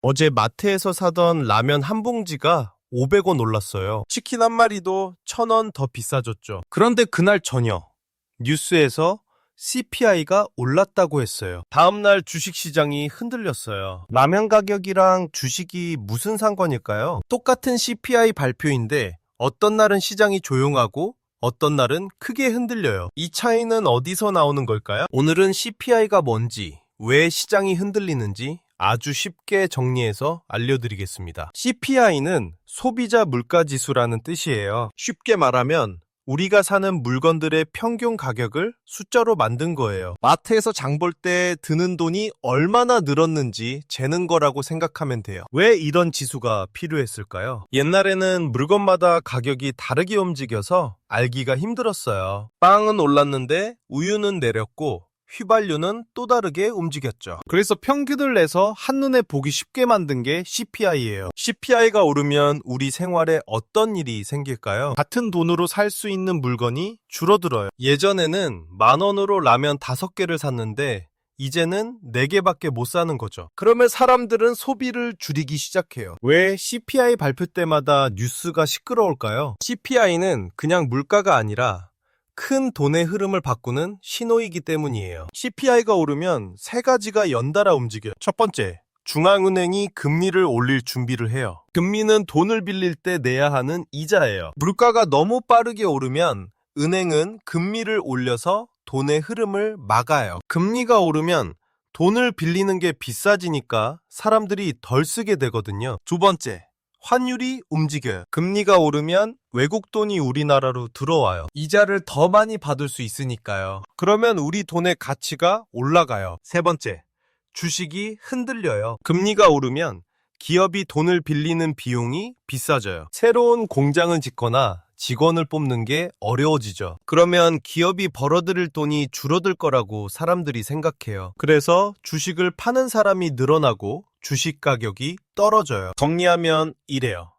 어제 마트에서 사던 라면 한 봉지가 500원 올랐어요. 치킨 한 마리도 1,000원 더 비싸졌죠. 그런데 그날 저녁 뉴스에서 CPI가 올랐다고 했어요. 다음날 주식시장이 흔들렸어요. 라면 가격이랑 주식이 무슨 상관일까요? 똑같은 CPI 발표인데 어떤 날은 시장이 조용하고 어떤 날은 크게 흔들려요. 이 차이는 어디서 나오는 걸까요? 오늘은 CPI가 뭔지, 왜 시장이 흔들리는지 아주 쉽게 정리해서 알려드리겠습니다. CPI는 소비자 물가지수라는 뜻이에요. 쉽게 말하면 우리가 사는 물건들의 평균 가격을 숫자로 만든 거예요. 마트에서 장 볼 때 드는 돈이 얼마나 늘었는지 재는 거라고 생각하면 돼요. 왜 이런 지수가 필요했을까요? 옛날에는 물건마다 가격이 다르게 움직여서 알기가 힘들었어요. 빵은 올랐는데 우유는 내렸고 휘발유는 또 다르게 움직였죠. 그래서 평균을 내서 한눈에 보기 쉽게 만든 게 CPI예요. CPI가 오르면 우리 생활에 어떤 일이 생길까요? 같은 돈으로 살 수 있는 물건이 줄어들어요. 예전에는 10,000원으로 라면 5개를 샀는데 이제는 4개밖에 못 사는 거죠. 그러면 사람들은 소비를 줄이기 시작해요. 왜 CPI 발표 때마다 뉴스가 시끄러울까요? CPI는 그냥 물가가 아니라 큰 돈의 흐름을 바꾸는 신호이기 때문이에요. CPI가 오르면 세 가지가 연달아 움직여요. 첫 번째, 중앙은행이 금리를 올릴 준비를 해요. 금리는 돈을 빌릴 때 내야 하는 이자예요. 물가가 너무 빠르게 오르면 은행은 금리를 올려서 돈의 흐름을 막아요. 금리가 오르면 돈을 빌리는 게 비싸지니까 사람들이 덜 쓰게 되거든요. 두 번째, 환율이 움직여요. 금리가 오르면 외국 돈이 우리나라로 들어와요. 이자를 더 많이 받을 수 있으니까요. 그러면 우리 돈의 가치가 올라가요. 세 번째, 주식이 흔들려요. 금리가 오르면 기업이 돈을 빌리는 비용이 비싸져요. 새로운 공장을 짓거나 직원을 뽑는 게 어려워지죠. 그러면 기업이 벌어들일 돈이 줄어들 거라고 사람들이 생각해요. 그래서 주식을 파는 사람이 늘어나고 주식 가격이 떨어져요. 정리하면 이래요.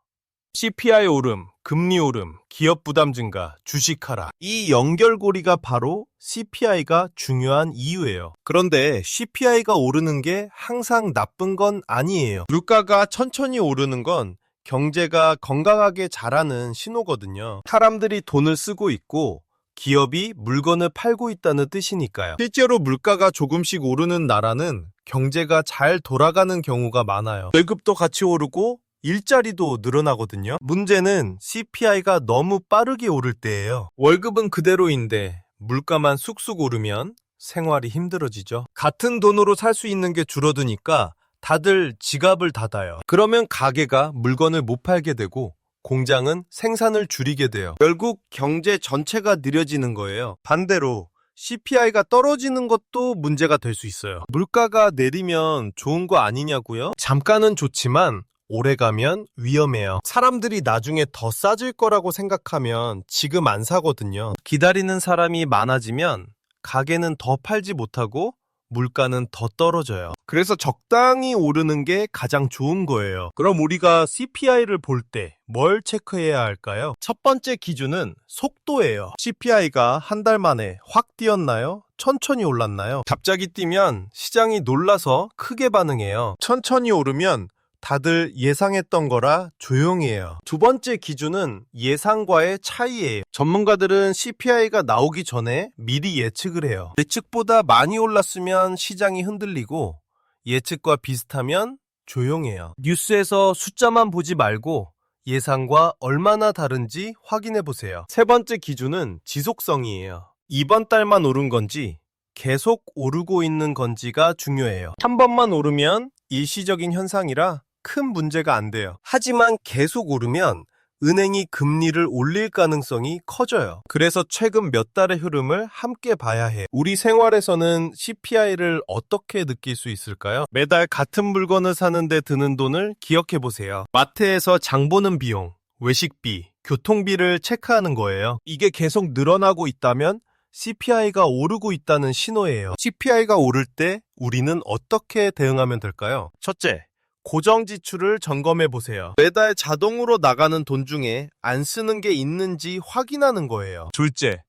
CPI 오름, 금리 오름, 기업 부담 증가, 주식 하락. 이 연결고리가 바로 CPI가 중요한 이유예요. 그런데 CPI가 오르는 게 항상 나쁜 건 아니에요. 물가가 천천히 오르는 건 경제가 건강하게 자라는 신호거든요. 사람들이 돈을 쓰고 있고 기업이 물건을 팔고 있다는 뜻이니까요. 실제로 물가가 조금씩 오르는 나라는 경제가 잘 돌아가는 경우가 많아요. 월급도 같이 오르고 일자리도 늘어나거든요. 문제는 CPI가 너무 빠르게 오를 때예요. 월급은 그대로인데 물가만 쑥쑥 오르면 생활이 힘들어지죠. 같은 돈으로 살 수 있는 게 줄어드니까 다들 지갑을 닫아요. 그러면 가게가 물건을 못 팔게 되고 공장은 생산을 줄이게 돼요. 결국 경제 전체가 느려지는 거예요. 반대로 CPI가 떨어지는 것도 문제가 될 수 있어요. 물가가 내리면 좋은 거 아니냐고요? 잠깐은 좋지만 오래가면 위험해요. 사람들이 나중에 더 싸질 거라고 생각하면 지금 안 사거든요. 기다리는 사람이 많아지면 가게는 더 팔지 못하고 물가는 더 떨어져요. 그래서 적당히 오르는 게 가장 좋은 거예요. 그럼 우리가 CPI를 볼 때 뭘 체크해야 할까요? 첫 번째 기준은 속도예요. CPI가 한 달 만에 확 뛰었나요? 천천히 올랐나요? 갑자기 뛰면 시장이 놀라서 크게 반응해요. 천천히 오르면 다들 예상했던 거라 조용해요. 두 번째 기준은 예상과의 차이예요. 전문가들은 CPI가 나오기 전에 미리 예측을 해요. 예측보다 많이 올랐으면 시장이 흔들리고 예측과 비슷하면 조용해요. 뉴스에서 숫자만 보지 말고 예상과 얼마나 다른지 확인해 보세요. 세 번째 기준은 지속성이에요. 이번 달만 오른 건지 계속 오르고 있는 건지가 중요해요. 한 번만 오르면 일시적인 현상이라 큰 문제가 안 돼요. 하지만 계속 오르면 은행이 금리를 올릴 가능성이 커져요. 그래서 최근 몇 달의 흐름을 함께 봐야 해요. 우리 생활에서는 CPI를 어떻게 느낄 수 있을까요? 매달 같은 물건을 사는데 드는 돈을 기억해 보세요. 마트에서 장 보는 비용, 외식비, 교통비를 체크하는 거예요. 이게 계속 늘어나고 있다면 CPI가 오르고 있다는 신호예요. CPI가 오를 때 우리는 어떻게 대응하면 될까요? 첫째, 고정 지출을 점검해 보세요. 매달 자동으로 나가는 돈 중에 안 쓰는 게 있는지 확인하는 거예요. 둘째,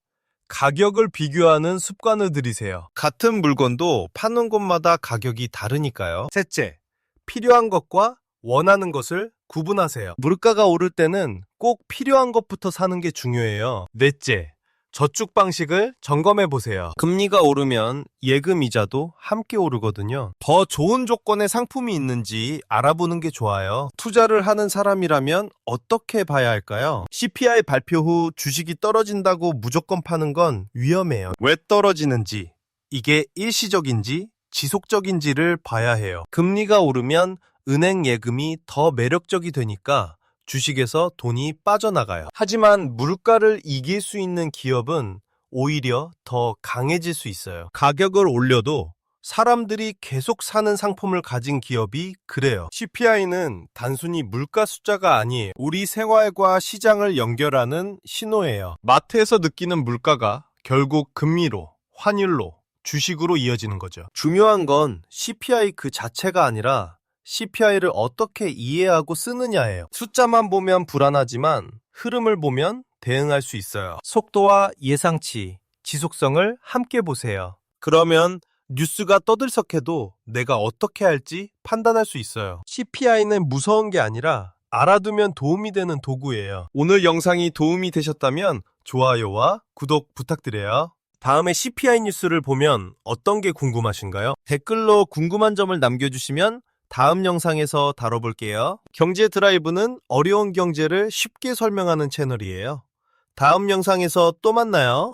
가격을 비교하는 습관을 들이세요. 같은 물건도 파는 곳마다 가격이 다르니까요. 셋째, 필요한 것과 원하는 것을 구분하세요. 물가가 오를 때는 꼭 필요한 것부터 사는 게 중요해요. 넷째, 저축 방식을 점검해 보세요. 금리가 오르면 예금 이자도 함께 오르거든요. 더 좋은 조건의 상품이 있는지 알아보는 게 좋아요. 투자를 하는 사람이라면 어떻게 봐야 할까요? CPI 발표 후 주식이 떨어진다고 무조건 파는 건 위험해요. 왜 떨어지는지, 이게 일시적인지 지속적인지를 봐야 해요. 금리가 오르면 은행 예금이 더 매력적이 되니까 주식에서 돈이 빠져나가요. 하지만 물가를 이길 수 있는 기업은 오히려 더 강해질 수 있어요. 가격을 올려도 사람들이 계속 사는 상품을 가진 기업이 그래요. CPI는 단순히 물가 숫자가 아니에요. 우리 생활과 시장을 연결하는 신호예요. 마트에서 느끼는 물가가 결국 금리로, 환율로, 주식으로 이어지는 거죠. 중요한 건 CPI 그 자체가 아니라 CPI를 어떻게 이해하고 쓰느냐예요. 숫자만 보면 불안하지만 흐름을 보면 대응할 수 있어요. 속도와 예상치, 지속성을 함께 보세요. 그러면 뉴스가 떠들썩해도 내가 어떻게 할지 판단할 수 있어요. CPI는 무서운 게 아니라 알아두면 도움이 되는 도구예요. 오늘 영상이 도움이 되셨다면 좋아요와 구독 부탁드려요. 다음에 CPI 뉴스를 보면 어떤 게 궁금하신가요? 댓글로 궁금한 점을 남겨주시면 다음 영상에서 다뤄볼게요. 경제 드라이브는 어려운 경제를 쉽게 설명하는 채널이에요. 다음 영상에서 또 만나요.